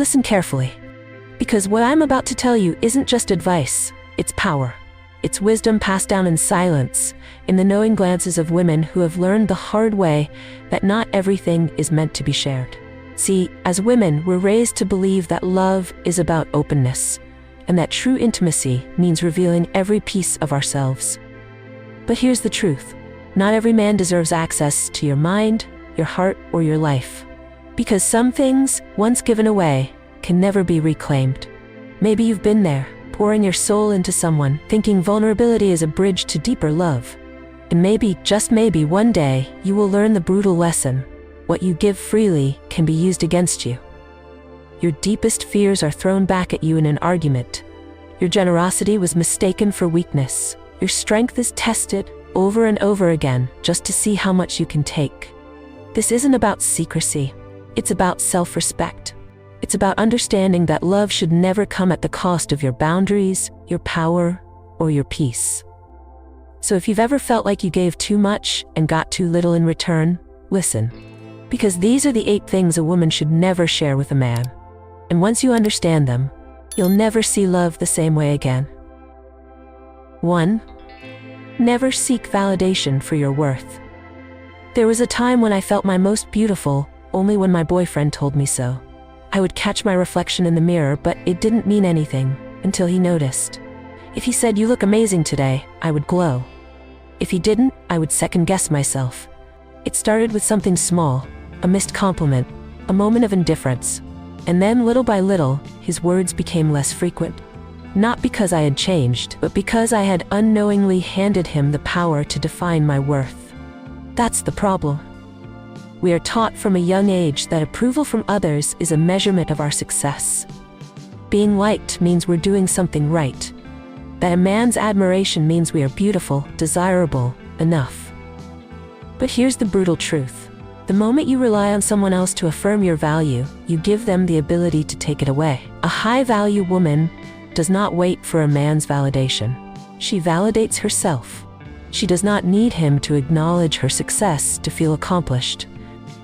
Listen carefully. Because what I'm about to tell you isn't just advice, it's power. It's wisdom passed down in silence, in the knowing glances of women who have learned the hard way that not everything is meant to be shared. See, as women, we're raised to believe that love is about openness, and that true intimacy means revealing every piece of ourselves. But here's the truth. Not every man deserves access to your mind, your heart, or your life. Because some things, once given away, can never be reclaimed. Maybe you've been there, pouring your soul into someone, thinking vulnerability is a bridge to deeper love. And maybe, just maybe, one day, you will learn the brutal lesson. What you give freely can be used against you. Your deepest fears are thrown back at you in an argument. Your generosity was mistaken for weakness. Your strength is tested over and over again just to see how much you can take. This isn't about secrecy. It's about self-respect. It's about understanding that love should never come at the cost of your boundaries, your power, or your peace. So if you've ever felt like you gave too much and got too little in return, listen. Because these are the 8 things a woman should never share with a man. And once you understand them, you'll never see love the same way again. 1. Never seek validation for your worth. There was a time when I felt my most beautiful only when my boyfriend told me so. I would catch my reflection in the mirror, but it didn't mean anything until he noticed. If he said, "You look amazing today," I would glow. If he didn't, I would second-guess myself. It started with something small, a missed compliment, a moment of indifference. And then, little by little, his words became less frequent. Not because I had changed, but because I had unknowingly handed him the power to define my worth. That's the problem. We are taught from a young age that approval from others is a measurement of our success. Being liked means we're doing something right. That a man's admiration means we are beautiful, desirable, enough. But here's the brutal truth. The moment you rely on someone else to affirm your value, you give them the ability to take it away. A high-value woman does not wait for a man's validation. She validates herself. She does not need him to acknowledge her success to feel accomplished.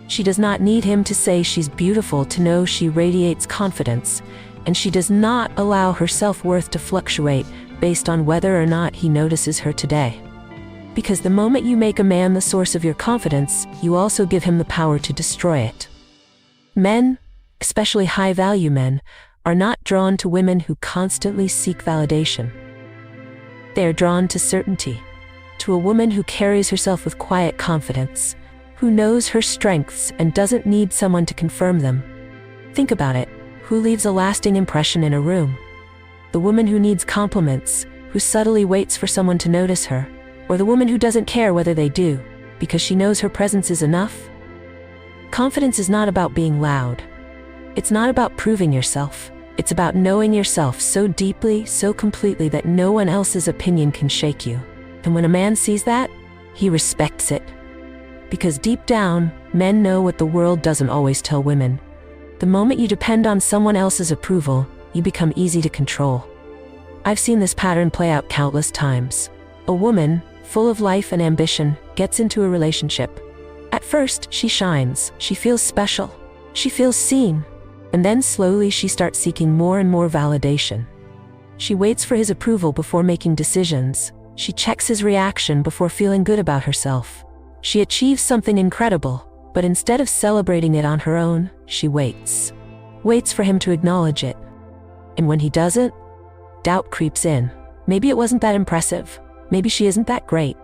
She does not need him to say she's beautiful to know she radiates confidence, and she does not allow her self-worth to fluctuate based on whether or not he notices her today. Because the moment you make a man the source of your confidence, you also give him the power to destroy it. Men, especially high-value men, are not drawn to women who constantly seek validation. They are drawn to certainty, to a woman who carries herself with quiet confidence, who knows her strengths and doesn't need someone to confirm them. Think about it. Who leaves a lasting impression in a room? The woman who needs compliments, who subtly waits for someone to notice her, or the woman who doesn't care whether they do, because she knows her presence is enough? Confidence is not about being loud. It's not about proving yourself. It's about knowing yourself so deeply, so completely that no one else's opinion can shake you. And when a man sees that, he respects it. Because deep down, men know what the world doesn't always tell women. The moment you depend on someone else's approval, you become easy to control. I've seen this pattern play out countless times. A woman, full of life and ambition, gets into a relationship. At first, she shines, she feels special, she feels seen, and then slowly she starts seeking more and more validation. She waits for his approval before making decisions. She checks his reaction before feeling good about herself. She achieves something incredible, but instead of celebrating it on her own, she waits. Waits for him to acknowledge it. And when he doesn't, doubt creeps in. Maybe it wasn't that impressive. Maybe she isn't that great.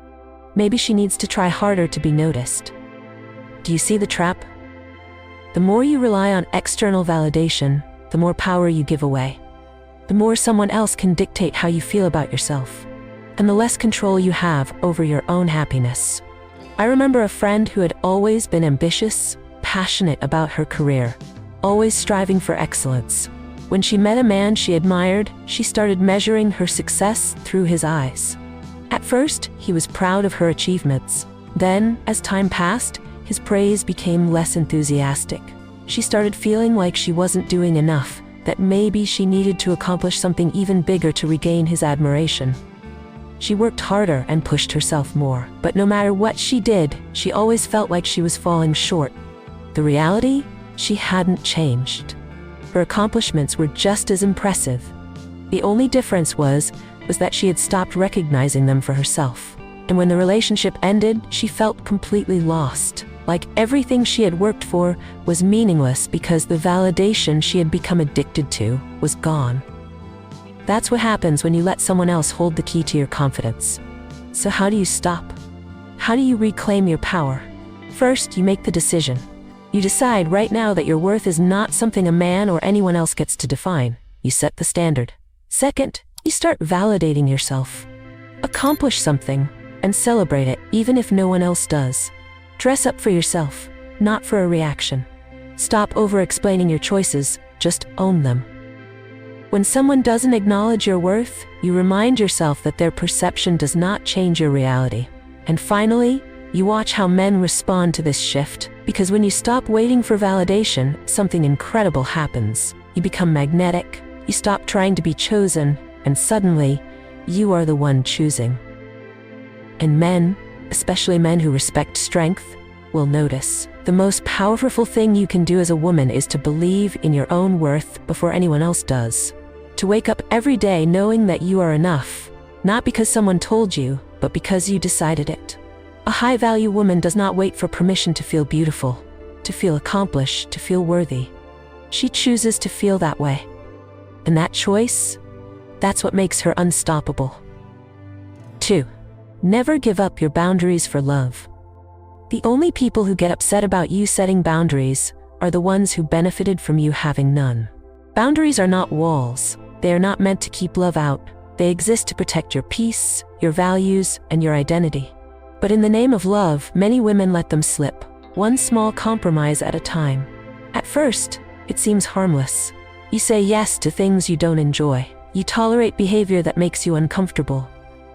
Maybe she needs to try harder to be noticed. Do you see the trap? The more you rely on external validation, the more power you give away. The more someone else can dictate how you feel about yourself, and the less control you have over your own happiness. I remember a friend who had always been ambitious, passionate about her career, always striving for excellence. When she met a man she admired, she started measuring her success through his eyes. At first, he was proud of her achievements. Then, as time passed, his praise became less enthusiastic. She started feeling like she wasn't doing enough, that maybe she needed to accomplish something even bigger to regain his admiration. She worked harder and pushed herself more, but no matter what she did, she always felt like she was falling short. The reality? She hadn't changed. Her accomplishments were just as impressive. The only difference was that she had stopped recognizing them for herself. And when the relationship ended, she felt completely lost. Like everything she had worked for was meaningless because the validation she had become addicted to was gone. That's what happens when you let someone else hold the key to your confidence. So how do you stop? How do you reclaim your power? First, you make the decision. You decide right now that your worth is not something a man or anyone else gets to define. You set the standard. Second, you start validating yourself. Accomplish something and celebrate it, even if no one else does. Dress up for yourself, not for a reaction. Stop over-explaining your choices, just own them. When someone doesn't acknowledge your worth, you remind yourself that their perception does not change your reality. And finally, you watch how men respond to this shift, because when you stop waiting for validation, something incredible happens. You become magnetic, you stop trying to be chosen, and suddenly, you are the one choosing. And men, especially men who respect strength, will notice. The most powerful thing you can do as a woman is to believe in your own worth before anyone else does. To wake up every day knowing that you are enough, not because someone told you, but because you decided it. A high-value woman does not wait for permission to feel beautiful, to feel accomplished, to feel worthy. She chooses to feel that way. And that choice, that's what makes her unstoppable. 2. Never give up your boundaries for love. The only people who get upset about you setting boundaries are the ones who benefited from you having none. Boundaries are not walls. They are not meant to keep love out. They exist to protect your peace, your values, and your identity. But in the name of love, many women let them slip, one small compromise at a time. At first, it seems harmless. You say yes to things you don't enjoy. You tolerate behavior that makes you uncomfortable.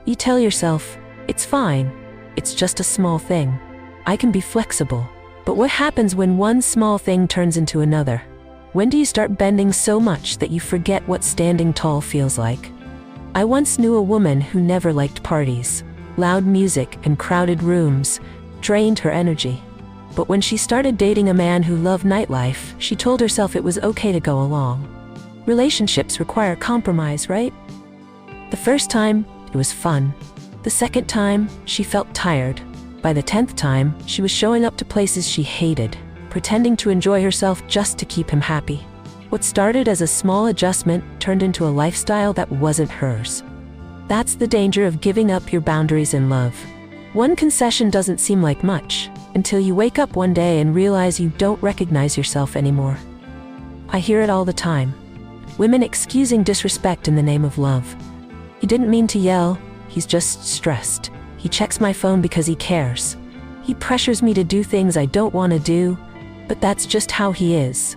You tell yourself, it's fine. It's just a small thing. I can be flexible. But what happens when one small thing turns into another? When do you start bending so much that you forget what standing tall feels like? I once knew a woman who never liked parties. Loud music and crowded rooms drained her energy. But when she started dating a man who loved nightlife, she told herself it was okay to go along. Relationships require compromise, right? The first time, it was fun. The second time, she felt tired. By the 10th time, she was showing up to places she hated, pretending to enjoy herself just to keep him happy. What started as a small adjustment turned into a lifestyle that wasn't hers. That's the danger of giving up your boundaries in love. One concession doesn't seem like much, until you wake up one day and realize you don't recognize yourself anymore. I hear it all the time. Women excusing disrespect in the name of love. He didn't mean to yell, he's just stressed. He checks my phone because he cares. He pressures me to do things I don't want to do, but that's just how he is.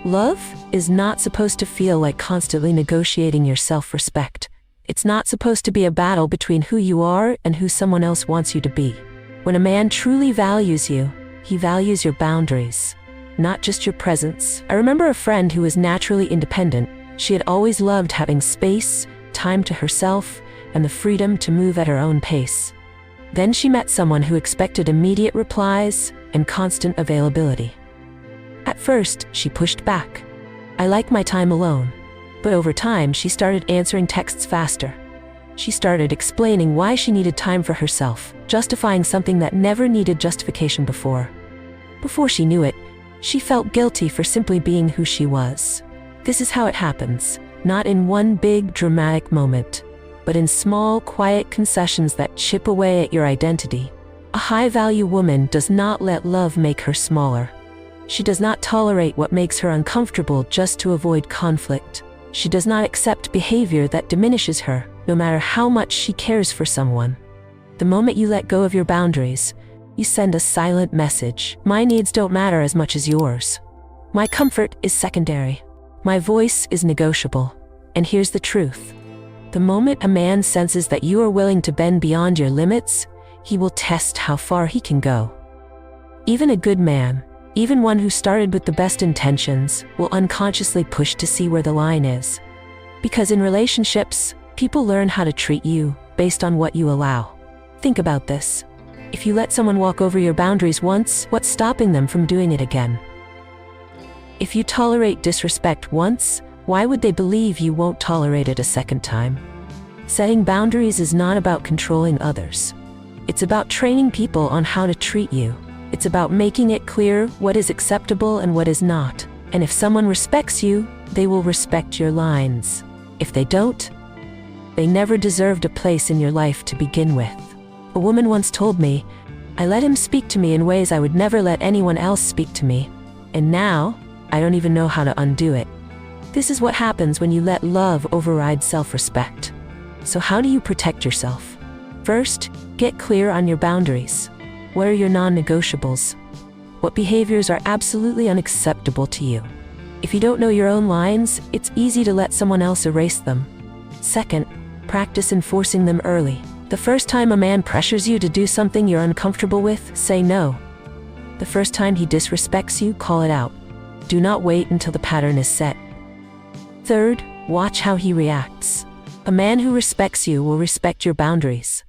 Love is not supposed to feel like constantly negotiating your self-respect. It's not supposed to be a battle between who you are and who someone else wants you to be. When a man truly values you, he values your boundaries, not just your presence. I remember a friend who was naturally independent. She had always loved having space, time to herself, and the freedom to move at her own pace. Then she met someone who expected immediate replies and constant availability. At first, she pushed back. I like my time alone. But over time, she started answering texts faster. She started explaining why she needed time for herself, justifying something that never needed justification before. Before she knew it, she felt guilty for simply being who she was. This is how it happens, not in one big dramatic moment, but in small, quiet concessions that chip away at your identity. A high-value woman does not let love make her smaller. She does not tolerate what makes her uncomfortable just to avoid conflict. She does not accept behavior that diminishes her, no matter how much she cares for someone. The moment you let go of your boundaries, you send a silent message. My needs don't matter as much as yours. My comfort is secondary. My voice is negotiable. And here's the truth. The moment a man senses that you are willing to bend beyond your limits, he will test how far he can go. Even a good man, even one who started with the best intentions, will unconsciously push to see where the line is. Because in relationships, people learn how to treat you based on what you allow. Think about this. If you let someone walk over your boundaries once, what's stopping them from doing it again? If you tolerate disrespect once, why would they believe you won't tolerate it a second time? Setting boundaries is not about controlling others. It's about training people on how to treat you. It's about making it clear what is acceptable and what is not. And if someone respects you, they will respect your lines. If they don't, they never deserved a place in your life to begin with. A woman once told me, I let him speak to me in ways I would never let anyone else speak to me. And now, I don't even know how to undo it. This is what happens when you let love override self-respect. So how do you protect yourself? First, get clear on your boundaries. What are your non-negotiables? What behaviors are absolutely unacceptable to you? If you don't know your own lines, it's easy to let someone else erase them. Second, practice enforcing them early. The first time a man pressures you to do something you're uncomfortable with, say no. The first time he disrespects you, call it out. Do not wait until the pattern is set. Third, watch how he reacts. A man who respects you will respect your boundaries.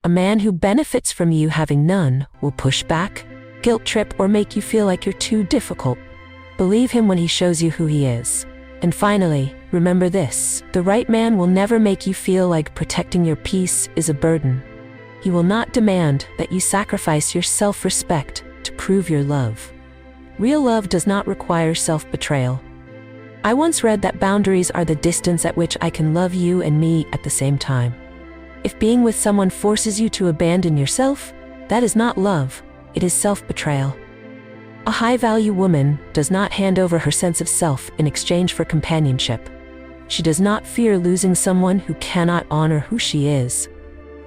A man who benefits from you having none will push back, guilt trip, or make you feel like you're too difficult. Believe him when he shows you who he is. And finally, remember this: the right man will never make you feel like protecting your peace is a burden. He will not demand that you sacrifice your self-respect to prove your love. Real love does not require self-betrayal. I once read that boundaries are the distance at which I can love you and me at the same time. If being with someone forces you to abandon yourself, that is not love, it is self-betrayal. A high-value woman does not hand over her sense of self in exchange for companionship. She does not fear losing someone who cannot honor who she is.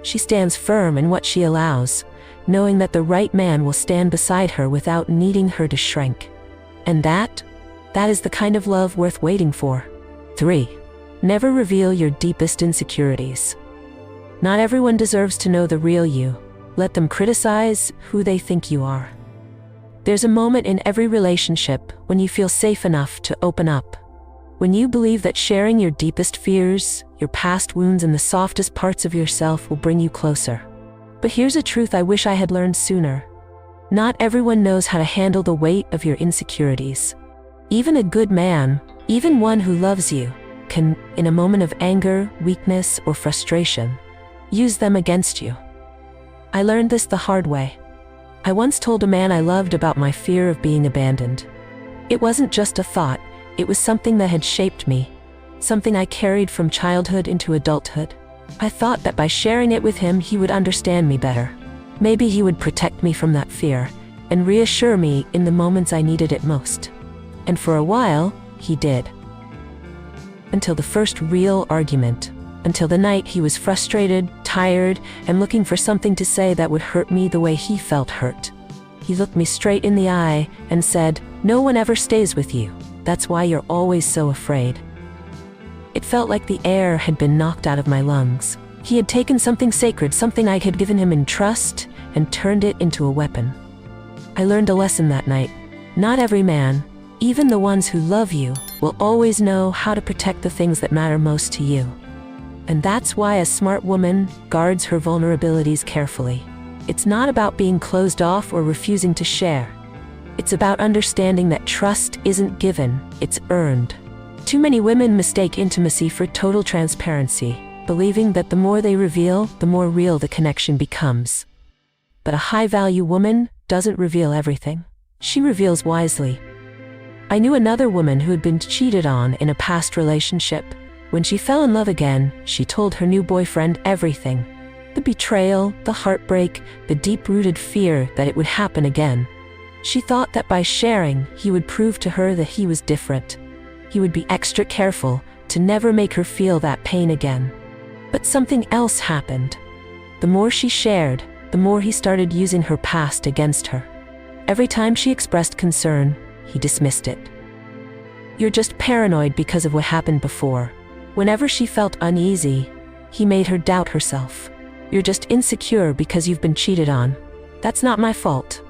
She stands firm in what she allows, knowing that the right man will stand beside her without needing her to shrink. And that is the kind of love worth waiting for. 3. Never reveal your deepest insecurities. Not everyone deserves to know the real you. Let them criticize who they think you are. There's a moment in every relationship when you feel safe enough to open up. When you believe that sharing your deepest fears, your past wounds, and the softest parts of yourself will bring you closer. But here's a truth I wish I had learned sooner. Not everyone knows how to handle the weight of your insecurities. Even a good man, even one who loves you, can, in a moment of anger, weakness, or frustration, use them against you. I learned this the hard way. I once told a man I loved about my fear of being abandoned. It wasn't just a thought, it was something that had shaped me, something I carried from childhood into adulthood. I thought that by sharing it with him, he would understand me better. Maybe he would protect me from that fear and reassure me in the moments I needed it most. And for a while, he did. Until the first real argument. Until the night he was frustrated, tired, and looking for something to say that would hurt me the way he felt hurt. He looked me straight in the eye and said, "No one ever stays with you. That's why you're always so afraid." It felt like the air had been knocked out of my lungs. He had taken something sacred, something I had given him in trust, and turned it into a weapon. I learned a lesson that night. Not every man, even the ones who love you, will always know how to protect the things that matter most to you. And that's why a smart woman guards her vulnerabilities carefully. It's not about being closed off or refusing to share. It's about understanding that trust isn't given, it's earned. Too many women mistake intimacy for total transparency, believing that the more they reveal, the more real the connection becomes. But a high-value woman doesn't reveal everything. She reveals wisely. I knew another woman who had been cheated on in a past relationship. When she fell in love again, she told her new boyfriend everything. The betrayal, the heartbreak, the deep-rooted fear that it would happen again. She thought that by sharing, he would prove to her that he was different. He would be extra careful to never make her feel that pain again. But something else happened. The more she shared, the more he started using her past against her. Every time she expressed concern, he dismissed it. "You're just paranoid because of what happened before." Whenever she felt uneasy, he made her doubt herself. "You're just insecure because you've been cheated on. That's not my fault."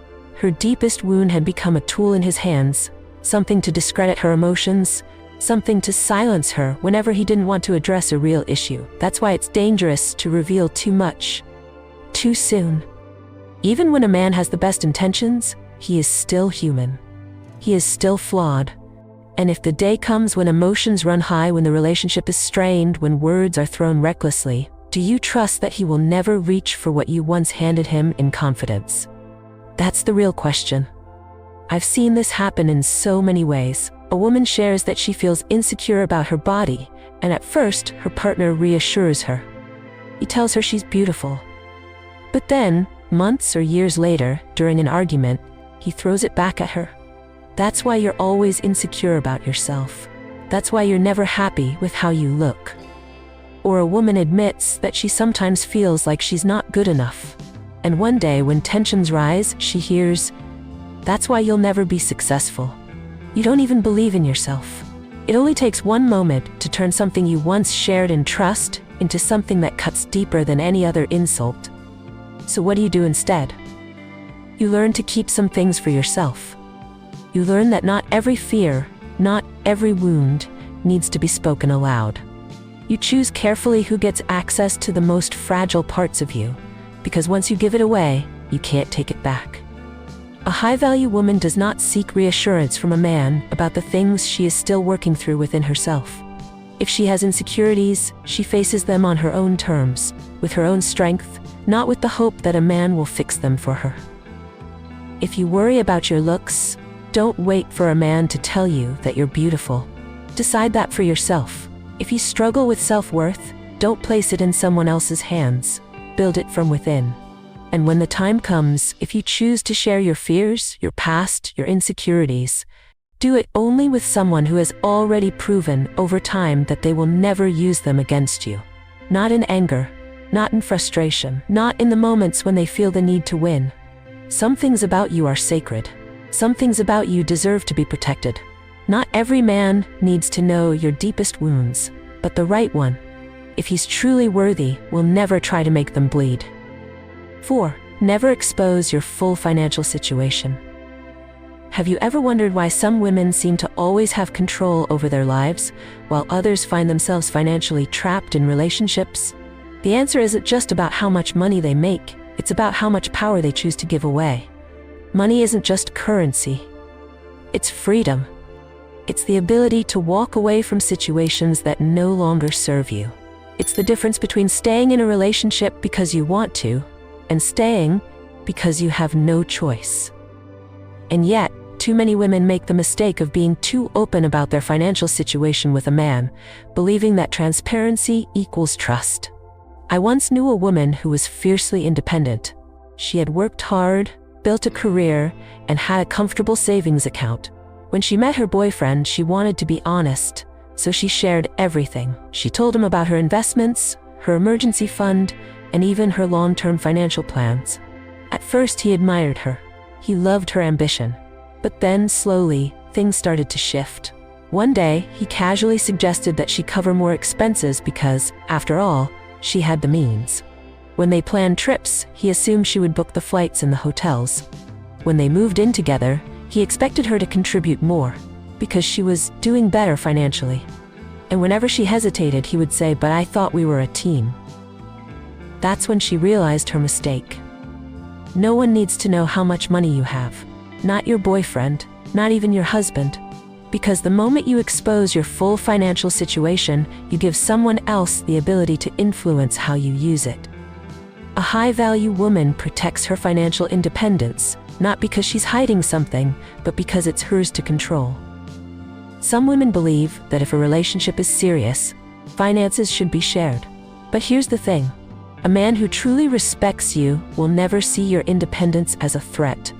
Her deepest wound had become a tool in his hands, something to discredit her emotions, something to silence her whenever he didn't want to address a real issue. That's why it's dangerous to reveal too much, too soon. Even when a man has the best intentions, he is still human. he is still flawed. And if the day comes when emotions run high, when the relationship is strained, when words are thrown recklessly, do you trust that he will never reach for what you once handed him in confidence? That's the real question. I've seen this happen in so many ways. A woman shares that she feels insecure about her body, and at first, her partner reassures her. He tells her she's beautiful. But then, months or years later, during an argument, he throws it back at her. That's why you're always insecure about yourself. That's why you're never happy with how you look. Or a woman admits that she sometimes feels like she's not good enough. And one day, when tensions rise, she hears, "That's why you'll never be successful. You don't even believe in yourself." It only takes one moment to turn something you once shared in trust into something that cuts deeper than any other insult. So what do you do instead? You learn to keep some things for yourself. You learn that not every fear, not every wound, needs to be spoken aloud. You choose carefully who gets access to the most fragile parts of you, because once you give it away, you can't take it back. A high-value woman does not seek reassurance from a man about the things she is still working through within herself. If she has insecurities, she faces them on her own terms, with her own strength, not with the hope that a man will fix them for her. If you worry about your looks, don't wait for a man to tell you that you're beautiful. Decide that for yourself. If you struggle with self-worth, don't place it in someone else's hands. Build it from within. And when the time comes, if you choose to share your fears, your past, your insecurities, do it only with someone who has already proven over time that they will never use them against you. Not in anger, not in frustration, not in the moments when they feel the need to win. Some things about you are sacred. Some things about you deserve to be protected. Not every man needs to know your deepest wounds, but the right one, if he's truly worthy, will never try to make them bleed. 4. Never expose your full financial situation. Have you ever wondered why some women seem to always have control over their lives, while others find themselves financially trapped in relationships? The answer isn't just about how much money they make, it's about how much power they choose to give away. Money isn't just currency. It's freedom. It's the ability to walk away from situations that no longer serve you. It's the difference between staying in a relationship because you want to, and staying because you have no choice. And yet, too many women make the mistake of being too open about their financial situation with a man, believing that transparency equals trust. I once knew a woman who was fiercely independent. She had worked hard, built a career, and had a comfortable savings account. When she met her boyfriend, she wanted to be honest, so she shared everything. She told him about her investments, her emergency fund, and even her long-term financial plans. At first, he admired her. He loved her ambition. But then, slowly, things started to shift. One day, he casually suggested that she cover more expenses because, after all, she had the means. When they planned trips, he assumed she would book the flights and the hotels. When they moved in together, he expected her to contribute more, because she was doing better financially. And whenever she hesitated, he would say, "But I thought we were a team." That's when she realized her mistake. No one needs to know how much money you have. Not your boyfriend, not even your husband. Because the moment you expose your full financial situation, you give someone else the ability to influence how you use it. A high-value woman protects her financial independence, not because she's hiding something, but because it's hers to control. Some women believe that if a relationship is serious, finances should be shared. But here's the thing. A man who truly respects you will never see your independence as a threat.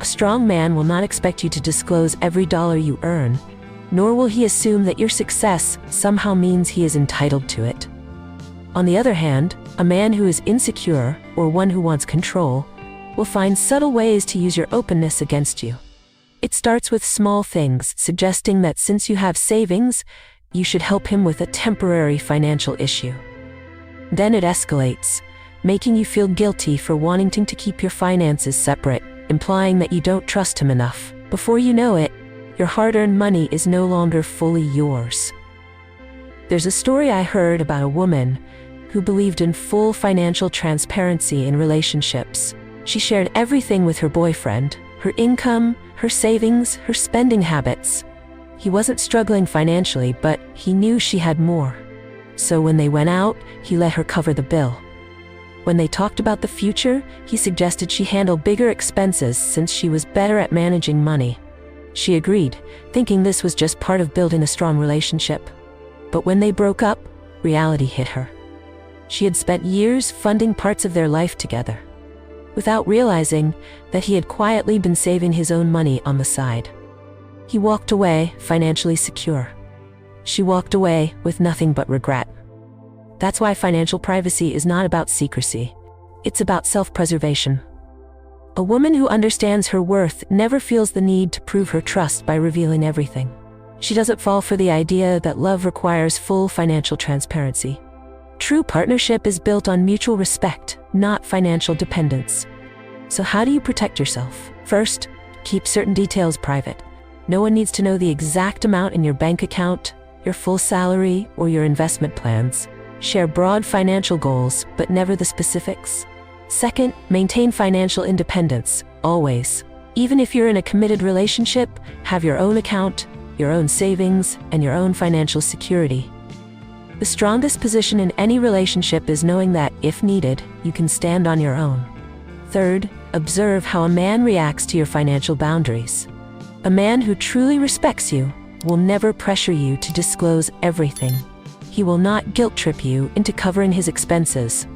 A strong man will not expect you to disclose every dollar you earn, nor will he assume that your success somehow means he is entitled to it. On the other hand, a man who is insecure, or one who wants control, will find subtle ways to use your openness against you. It starts with small things, suggesting that since you have savings, you should help him with a temporary financial issue. Then it escalates, making you feel guilty for wanting to keep your finances separate, implying that you don't trust him enough. Before you know it, your hard-earned money is no longer fully yours. There's a story I heard about a woman who believed in full financial transparency in relationships. She shared everything with her boyfriend, her income, her savings, her spending habits. He wasn't struggling financially, but he knew she had more. So when they went out, he let her cover the bill. When they talked about the future, he suggested she handle bigger expenses since she was better at managing money. She agreed, thinking this was just part of building a strong relationship. But when they broke up, reality hit her. She had spent years funding parts of their life together, without realizing that he had quietly been saving his own money on the side. He walked away financially secure. She walked away with nothing but regret. That's why financial privacy is not about secrecy. It's about self-preservation. A woman who understands her worth never feels the need to prove her trust by revealing everything. She doesn't fall for the idea that love requires full financial transparency. True partnership is built on mutual respect, not financial dependence. So how do you protect yourself? First, keep certain details private. No one needs to know the exact amount in your bank account, your full salary, or your investment plans. Share broad financial goals, but never the specifics. Second, maintain financial independence, always. Even if you're in a committed relationship, have your own account, your own savings, and your own financial security. The strongest position in any relationship is knowing that, if needed, you can stand on your own. Third, observe how a man reacts to your financial boundaries. A man who truly respects you will never pressure you to disclose everything. He will not guilt-trip you into covering his expenses.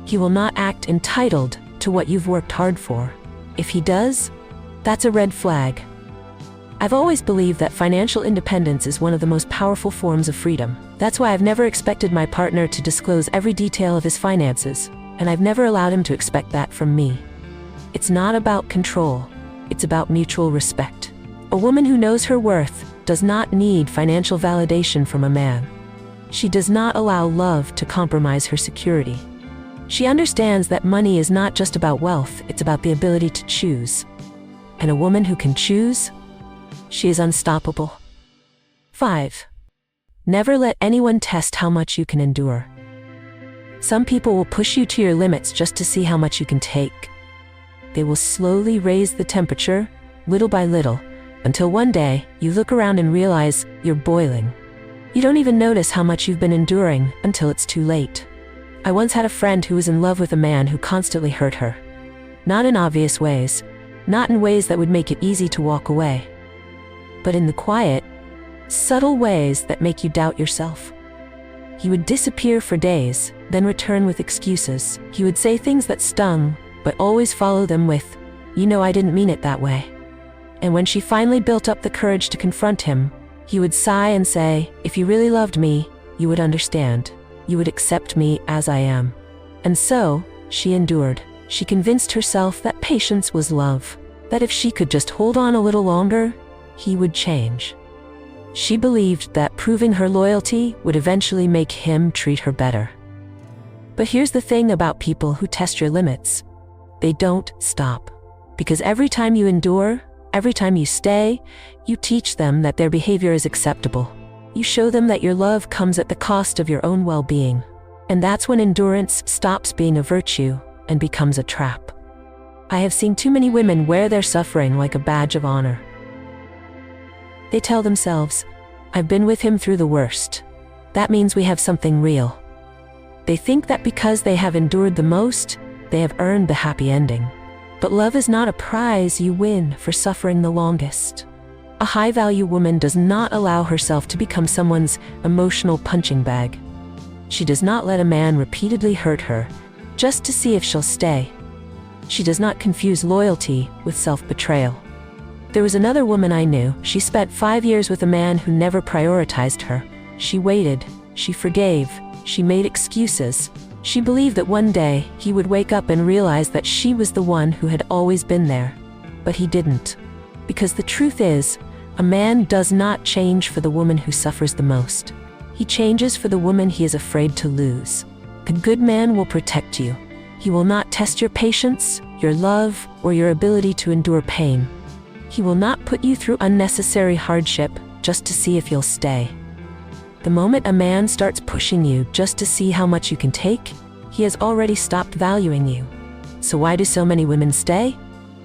He will not act entitled to what you've worked hard for. If he does, that's a red flag. I've always believed that financial independence is one of the most powerful forms of freedom. That's why I've never expected my partner to disclose every detail of his finances, and I've never allowed him to expect that from me. It's not about control. It's about mutual respect. A woman who knows her worth does not need financial validation from a man. She does not allow love to compromise her security. She understands that money is not just about wealth, it's about the ability to choose. And a woman who can choose, she is unstoppable. 5. Never let anyone test how much you can endure. Some people will push you to your limits just to see how much you can take. They will slowly raise the temperature, little by little, until one day you look around and realize you're boiling. You don't even notice how much you've been enduring until it's too late. I once had a friend who was in love with a man who constantly hurt her. Not in obvious ways, not in ways that would make it easy to walk away, but in the quiet, subtle ways that make you doubt yourself. He would disappear for days, then return with excuses. He would say things that stung, but always follow them with, "You know I didn't mean it that way." And when she finally built up the courage to confront him, he would sigh and say, "If you really loved me, you would understand. You would accept me as I am." And so, she endured. She convinced herself that patience was love, that if she could just hold on a little longer, he would change. She believed that proving her loyalty would eventually make him treat her better. But here's the thing about people who test your limits. They don't stop. Because every time you endure, every time you stay, you teach them that their behavior is acceptable. You show them that your love comes at the cost of your own well-being. And that's when endurance stops being a virtue and becomes a trap. I have seen too many women wear their suffering like a badge of honor. They tell themselves, "I've been with him through the worst. That means we have something real." They think that because they have endured the most, they have earned the happy ending. But love is not a prize you win for suffering the longest. A high-value woman does not allow herself to become someone's emotional punching bag. She does not let a man repeatedly hurt her just to see if she'll stay. She does not confuse loyalty with self-betrayal. There was another woman I knew. She spent 5 years with a man who never prioritized her. She waited, she forgave, she made excuses. She believed that one day he would wake up and realize that she was the one who had always been there. But he didn't. Because the truth is, a man does not change for the woman who suffers the most. He changes for the woman he is afraid to lose. A good man will protect you. He will not test your patience, your love, or your ability to endure pain. He will not put you through unnecessary hardship just to see if you'll stay. The moment a man starts pushing you just to see how much you can take, he has already stopped valuing you. So why do so many women stay?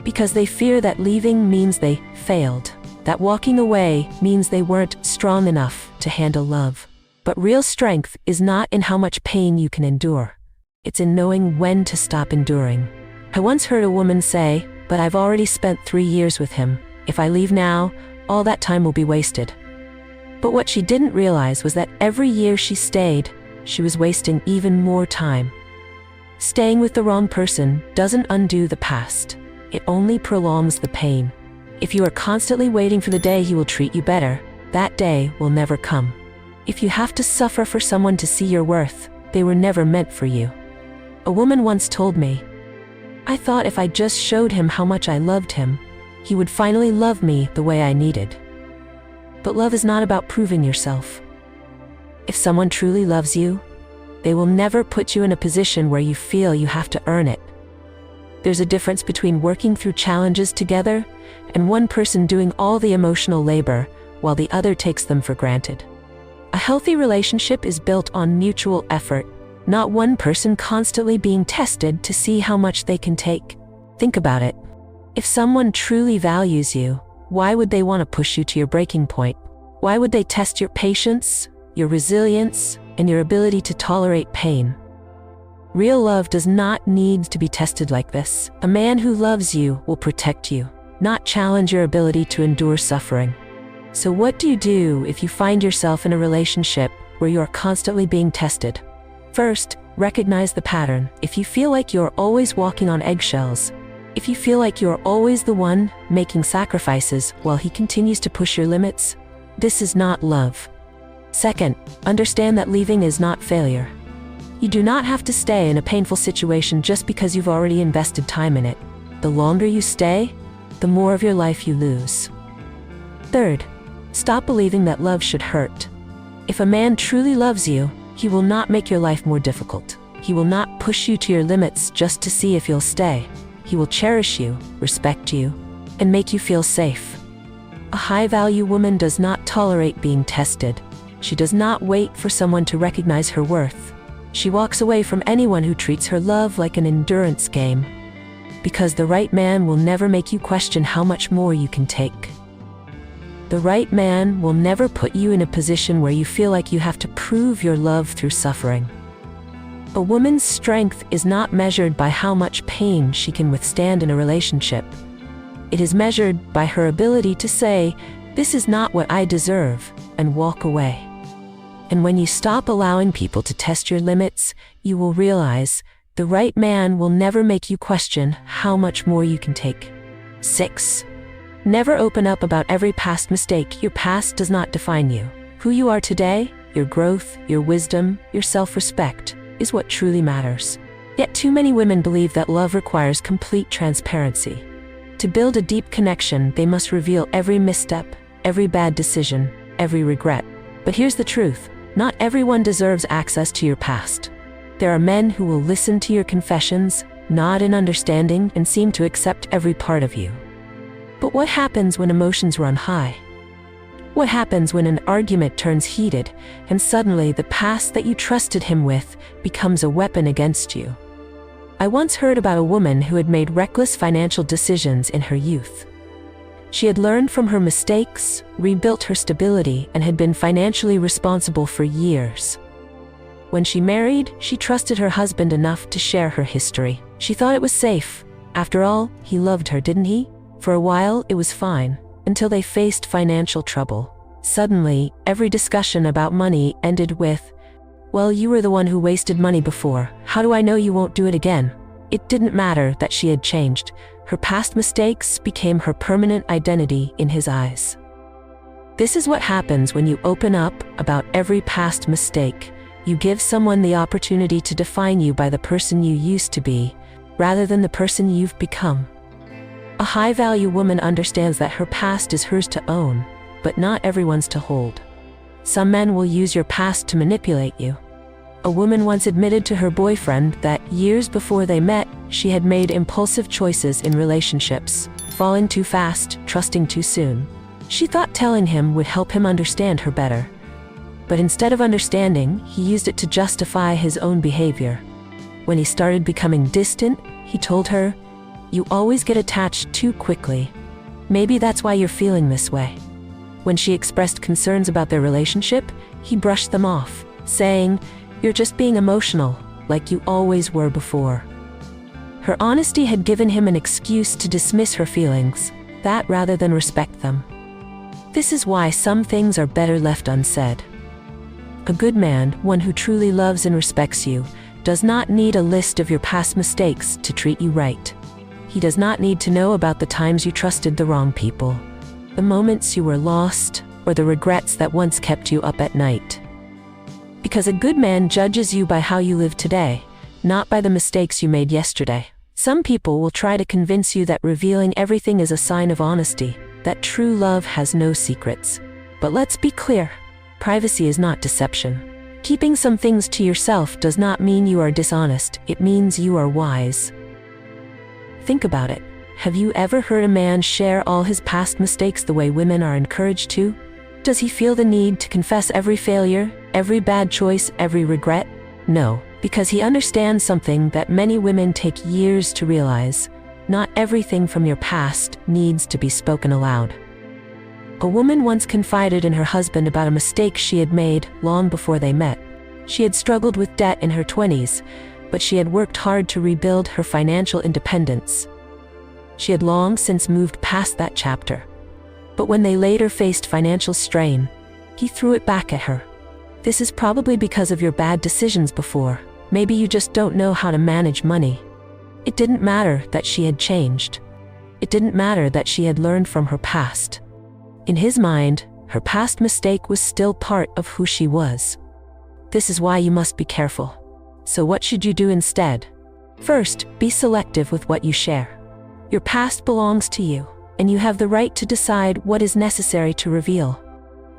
because they fear that leaving means they failed, that walking away means they weren't strong enough to handle love. But real strength is not in how much pain you can endure. It's in knowing when to stop enduring. I once heard a woman say, "But I've already spent 3 years with him. If I leave now, all that time will be wasted." But what she didn't realize was that every year she stayed, she was wasting even more time. Staying with the wrong person doesn't undo the past. It only prolongs the pain. If you are constantly waiting for the day he will treat you better, that day will never come. If you have to suffer for someone to see your worth, they were never meant for you. A woman once told me, "I thought if I just showed him how much I loved him, he would finally love me the way I needed." But love is not about proving yourself. If someone truly loves you, they will never put you in a position where you feel you have to earn it. There's a difference between working through challenges together and one person doing all the emotional labor while the other takes them for granted. A healthy relationship is built on mutual effort, not one person constantly being tested to see how much they can take. Think about it. If someone truly values you, why would they want to push you to your breaking point? Why would they test your patience, your resilience, and your ability to tolerate pain? Real love does not need to be tested like this. A man who loves you will protect you, not challenge your ability to endure suffering. So what do you do if you find yourself in a relationship where you are constantly being tested? First, recognize the pattern. If you feel like you're always walking on eggshells, if you feel like you're always the one making sacrifices while he continues to push your limits, this is not love. Second, understand that leaving is not failure. You do not have to stay in a painful situation just because you've already invested time in it. The longer you stay, the more of your life you lose. Third, stop believing that love should hurt. If a man truly loves you, he will not make your life more difficult. He will not push you to your limits just to see if you'll stay. He will cherish you, respect you, and make you feel safe. A high-value woman does not tolerate being tested. She does not wait for someone to recognize her worth. She walks away from anyone who treats her love like an endurance game. Because the right man will never make you question how much more you can take. The right man will never put you in a position where you feel like you have to prove your love through suffering. A woman's strength is not measured by how much pain she can withstand in a relationship. It is measured by her ability to say, "This is not what I deserve," and walk away. And when you stop allowing people to test your limits, you will realize the right man will never make you question how much more you can take. 6. Never open up about every past mistake. Your past does not define you. Who you are today, your growth, your wisdom, your self-respect, is what truly matters. Yet too many women believe that love requires complete transparency. To build a deep connection, they must reveal every misstep, every bad decision, every regret. But here's the truth. Not everyone deserves access to your past. There are men who will listen to your confessions, nod in understanding, and seem to accept every part of you. But what happens when emotions run high? What happens when an argument turns heated, and suddenly the past that you trusted him with becomes a weapon against you? I once heard about a woman who had made reckless financial decisions in her youth. She had learned from her mistakes, rebuilt her stability, and had been financially responsible for years. When she married, she trusted her husband enough to share her history. She thought it was safe. After all, he loved her, didn't he? For a while, it was fine, until they faced financial trouble. Suddenly, every discussion about money ended with, "Well, you were the one who wasted money before. How do I know you won't do it again?" It didn't matter that she had changed. Her past mistakes became her permanent identity in his eyes. This is what happens when you open up about every past mistake. You give someone the opportunity to define you by the person you used to be, rather than the person you've become. A high-value woman understands that her past is hers to own, but not everyone's to hold. Some men will use your past to manipulate you. A woman once admitted to her boyfriend that years before they met, she had made impulsive choices in relationships, falling too fast, trusting too soon. She thought telling him would help him understand her better. But instead of understanding, he used it to justify his own behavior. When he started becoming distant, he told her, You always get attached too quickly. Maybe that's why you're feeling this way. When she expressed concerns about their relationship, he brushed them off, saying, "You're just being emotional, like you always were before." Her honesty had given him an excuse to dismiss her feelings, that rather than respect them. This is why some things are better left unsaid. A good man, one who truly loves and respects you, does not need a list of your past mistakes to treat you right. He does not need to know about the times you trusted the wrong people, the moments you were lost, or the regrets that once kept you up at night. Because a good man judges you by how you live today, not by the mistakes you made yesterday. Some people will try to convince you that revealing everything is a sign of honesty, that true love has no secrets. But let's be clear, privacy is not deception. Keeping some things to yourself does not mean you are dishonest, it means you are wise. Think about it. Have you ever heard a man share all his past mistakes the way women are encouraged to? Does he feel the need to confess every failure, every bad choice, every regret? No, because he understands something that many women take years to realize. Not everything from your past needs to be spoken aloud. A woman once confided in her husband about a mistake she had made long before they met. She had struggled with debt in her 20s, but she had worked hard to rebuild her financial independence. She had long since moved past that chapter. But when they later faced financial strain, he threw it back at her. "This is probably because of your bad decisions before. Maybe you just don't know how to manage money." It didn't matter that she had changed. It didn't matter that she had learned from her past. In his mind, her past mistake was still part of who she was. This is why you must be careful. So what should you do instead? First, be selective with what you share. Your past belongs to you, and you have the right to decide what is necessary to reveal.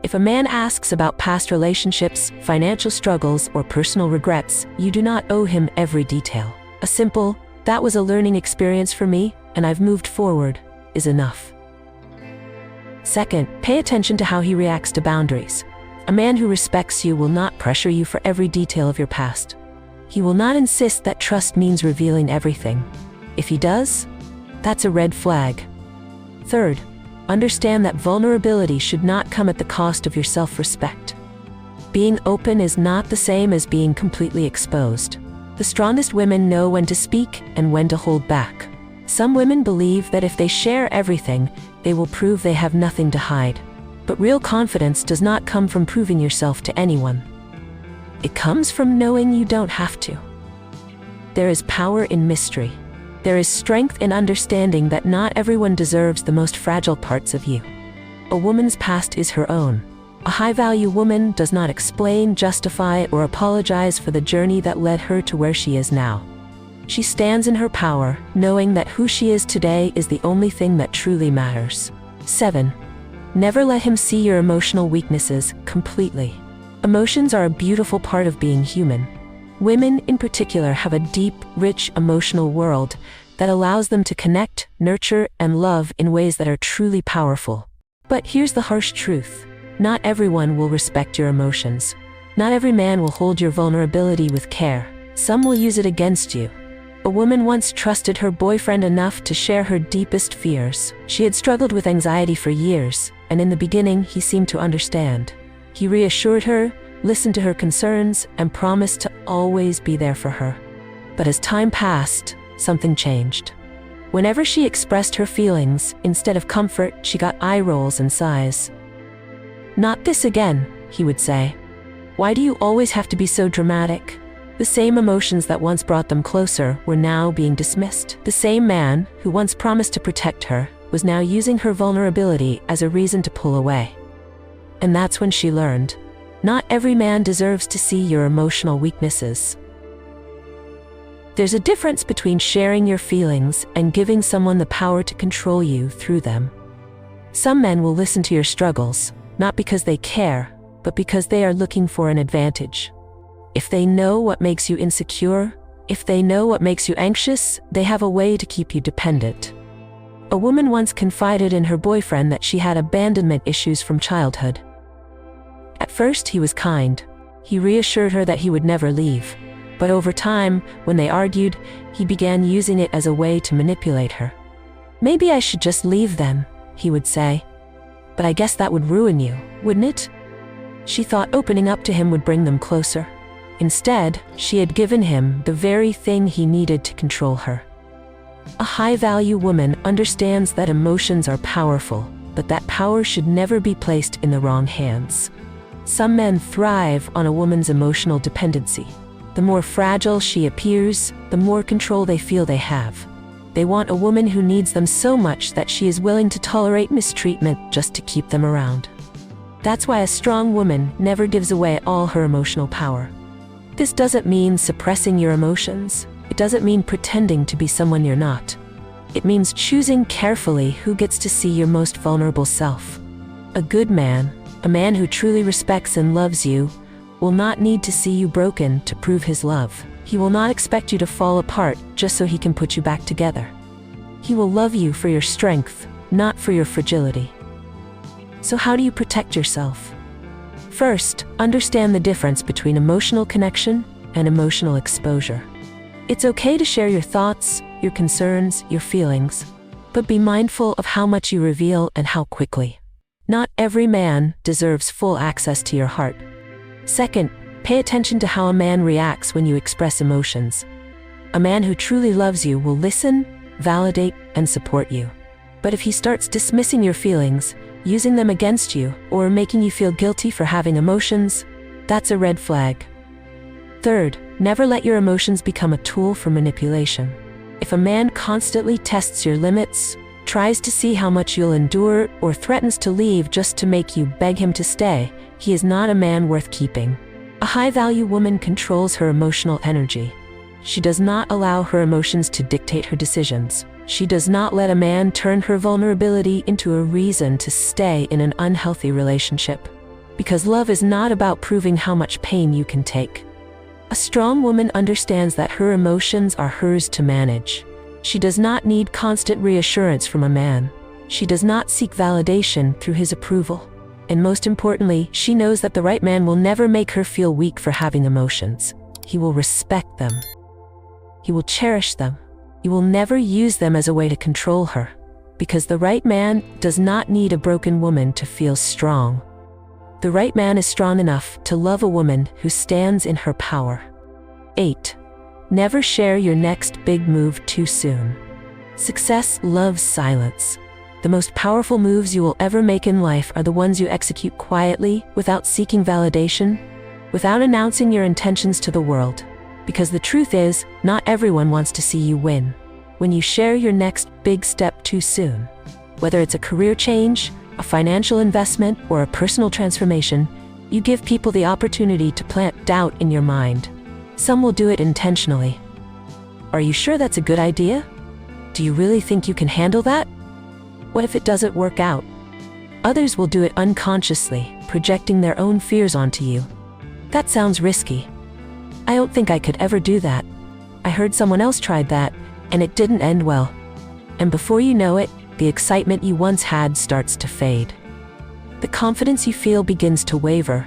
If a man asks about past relationships, financial struggles, or personal regrets, you do not owe him every detail. A simple, "That was a learning experience for me, and I've moved forward," is enough. Second, pay attention to how he reacts to boundaries. A man who respects you will not pressure you for every detail of your past. He will not insist that trust means revealing everything. If he does, that's a red flag. Third, understand that vulnerability should not come at the cost of your self-respect. Being open is not the same as being completely exposed. The strongest women know when to speak and when to hold back. Some women believe that if they share everything, they will prove they have nothing to hide. But real confidence does not come from proving yourself to anyone. It comes from knowing you don't have to. There is power in mystery. There is strength in understanding that not everyone deserves the most fragile parts of you. A woman's past is her own. A high-value woman does not explain, justify, or apologize for the journey that led her to where she is now. She stands in her power, knowing that who she is today is the only thing that truly matters. 7. Never let him see your emotional weaknesses completely. Emotions are a beautiful part of being human. Women, in particular, have a deep, rich emotional world that allows them to connect, nurture, and love in ways that are truly powerful. But here's the harsh truth. Not everyone will respect your emotions. Not every man will hold your vulnerability with care. Some will use it against you. A woman once trusted her boyfriend enough to share her deepest fears. She had struggled with anxiety for years, and in the beginning, he seemed to understand. He reassured her, listened to her concerns, and promised to always be there for her. But as time passed, something changed. Whenever she expressed her feelings, instead of comfort, she got eye rolls and sighs. "Not this again," he would say. "Why do you always have to be so dramatic?" The same emotions that once brought them closer were now being dismissed. The same man, who once promised to protect her, was now using her vulnerability as a reason to pull away. And that's when she learned, not every man deserves to see your emotional weaknesses. There's a difference between sharing your feelings and giving someone the power to control you through them. Some men will listen to your struggles, not because they care, but because they are looking for an advantage. If they know what makes you insecure, if they know what makes you anxious, they have a way to keep you dependent. A woman once confided in her boyfriend that she had abandonment issues from childhood. At first, he was kind. He reassured her that he would never leave. But over time, when they argued, he began using it as a way to manipulate her. "Maybe I should just leave then," he would say. "But I guess that would ruin you, wouldn't it?" She thought opening up to him would bring them closer. Instead, she had given him the very thing he needed to control her. A high-value woman understands that emotions are powerful, but that power should never be placed in the wrong hands. Some men thrive on a woman's emotional dependency. The more fragile she appears, the more control they feel they have. They want a woman who needs them so much that she is willing to tolerate mistreatment just to keep them around. That's why a strong woman never gives away all her emotional power. This doesn't mean suppressing your emotions. It doesn't mean pretending to be someone you're not. It means choosing carefully who gets to see your most vulnerable self. A good man, a man who truly respects and loves you, will not need to see you broken to prove his love. He will not expect you to fall apart just so he can put you back together. He will love you for your strength, not for your fragility. So how do you protect yourself? First, understand the difference between emotional connection and emotional exposure. It's okay to share your thoughts, your concerns, your feelings, but be mindful of how much you reveal and how quickly. Not every man deserves full access to your heart. Second, pay attention to how a man reacts when you express emotions. A man who truly loves you will listen, validate, and support you. But if he starts dismissing your feelings, using them against you, or making you feel guilty for having emotions, that's a red flag. Third, never let your emotions become a tool for manipulation. If a man constantly tests your limits, tries to see how much you'll endure, or threatens to leave just to make you beg him to stay, he is not a man worth keeping. A high-value woman controls her emotional energy. She does not allow her emotions to dictate her decisions. She does not let a man turn her vulnerability into a reason to stay in an unhealthy relationship. Because love is not about proving how much pain you can take. A strong woman understands that her emotions are hers to manage. She does not need constant reassurance from a man. She does not seek validation through his approval. And most importantly, she knows that the right man will never make her feel weak for having emotions. He will respect them. He will cherish them. He will never use them as a way to control her. Because the right man does not need a broken woman to feel strong. The right man is strong enough to love a woman who stands in her power. 8. Never share your next big move too soon. Success loves silence. The most powerful moves you will ever make in life are the ones you execute quietly, without seeking validation, without announcing your intentions to the world. Because the truth is, not everyone wants to see you win. When you share your next big step too soon, whether it's a career change, a financial investment, or a personal transformation, you give people the opportunity to plant doubt in your mind. Some will do it intentionally. Are you sure that's a good idea? Do you really think you can handle that? What if it doesn't work out? Others will do it unconsciously, projecting their own fears onto you. That sounds risky. I don't think I could ever do that. I heard someone else tried that, and it didn't end well. And before you know it, the excitement you once had starts to fade. The confidence you feel begins to waver.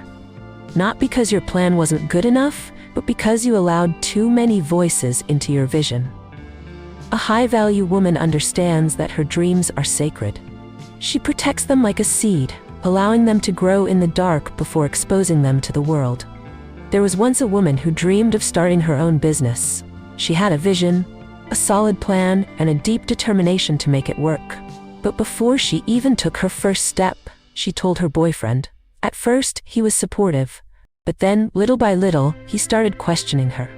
Not because your plan wasn't good enough, but because you allowed too many voices into your vision. A high-value woman understands that her dreams are sacred. She protects them like a seed, allowing them to grow in the dark before exposing them to the world. There was once a woman who dreamed of starting her own business. She had a vision, a solid plan, and a deep determination to make it work. But before she even took her first step, she told her boyfriend. At first, he was supportive. But then, little by little, he started questioning her.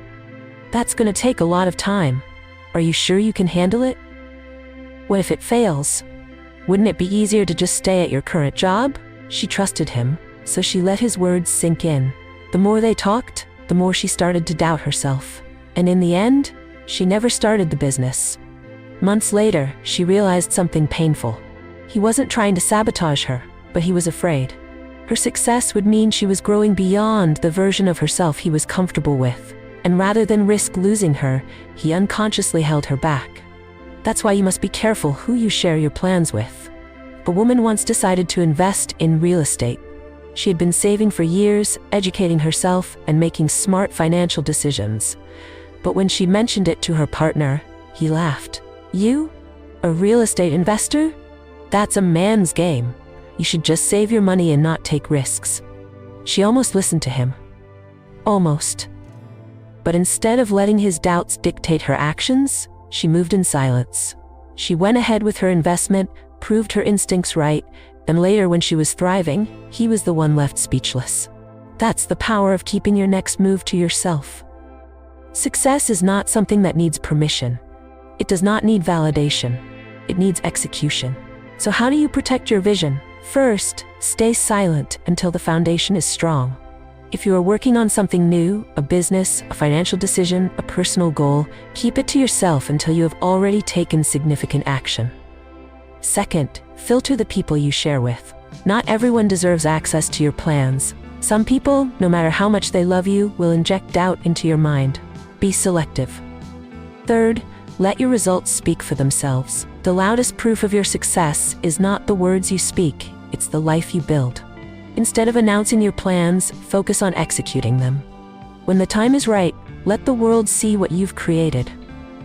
"That's gonna take a lot of time. Are you sure you can handle it? What if it fails? Wouldn't it be easier to just stay at your current job?" She trusted him, so she let his words sink in. The more they talked, the more she started to doubt herself. And in the end, she never started the business. Months later, she realized something painful. He wasn't trying to sabotage her, but he was afraid. Her success would mean she was growing beyond the version of herself he was comfortable with. And rather than risk losing her, he unconsciously held her back. That's why you must be careful who you share your plans with. A woman once decided to invest in real estate. She had been saving for years, educating herself, and making smart financial decisions. But when she mentioned it to her partner, he laughed. You A real estate investor? That's a man's game. You should just save your money and not take risks. She almost listened to him. Almost. But instead of letting his doubts dictate her actions, she moved in silence. She went ahead with her investment, proved her instincts right, and later when she was thriving, he was the one left speechless. That's the power of keeping your next move to yourself. Success is not something that needs permission. It does not need validation. It needs execution. So how do you protect your vision? First, stay silent until the foundation is strong. If you are working on something new, a business, a financial decision, a personal goal, keep it to yourself until you have already taken significant action. Second, filter the people you share with. Not everyone deserves access to your plans. Some people, no matter how much they love you, will inject doubt into your mind. Be selective. Third, let your results speak for themselves. The loudest proof of your success is not the words you speak, it's the life you build. Instead of announcing your plans, focus on executing them. When the time is right, let the world see what you've created.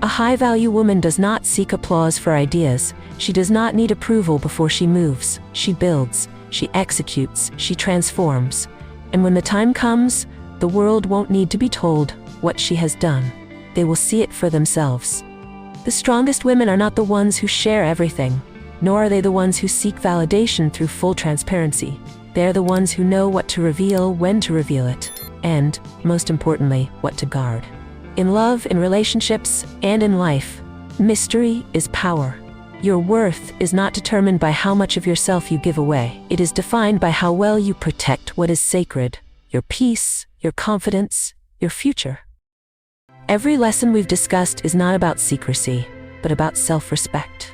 A high-value woman does not seek applause for ideas. She does not need approval before she moves. She builds, she executes, she transforms. And when the time comes, the world won't need to be told what she has done. They will see it for themselves. The strongest women are not the ones who share everything, nor are they the ones who seek validation through full transparency. They are the ones who know what to reveal, when to reveal it, and, most importantly, what to guard. In love, in relationships, and in life, mystery is power. Your worth is not determined by how much of yourself you give away. It is defined by how well you protect what is sacred, your peace, your confidence, your future. Every lesson we've discussed is not about secrecy, but about self-respect.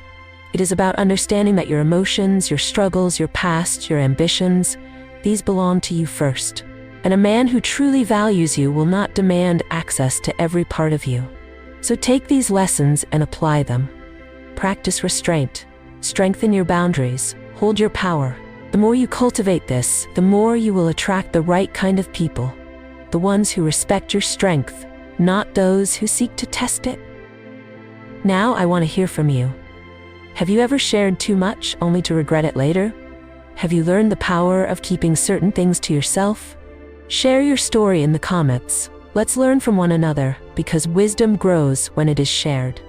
It is about understanding that your emotions, your struggles, your past, your ambitions, these belong to you first. And a man who truly values you will not demand access to every part of you. So take these lessons and apply them. Practice restraint. Strengthen your boundaries. Hold your power. The more you cultivate this, the more you will attract the right kind of people. The ones who respect your strength, not those who seek to test it. Now I want to hear from you. Have you ever shared too much only to regret it later? Have you learned the power of keeping certain things to yourself? Share your story in the comments. Let's learn from one another, because wisdom grows when it is shared.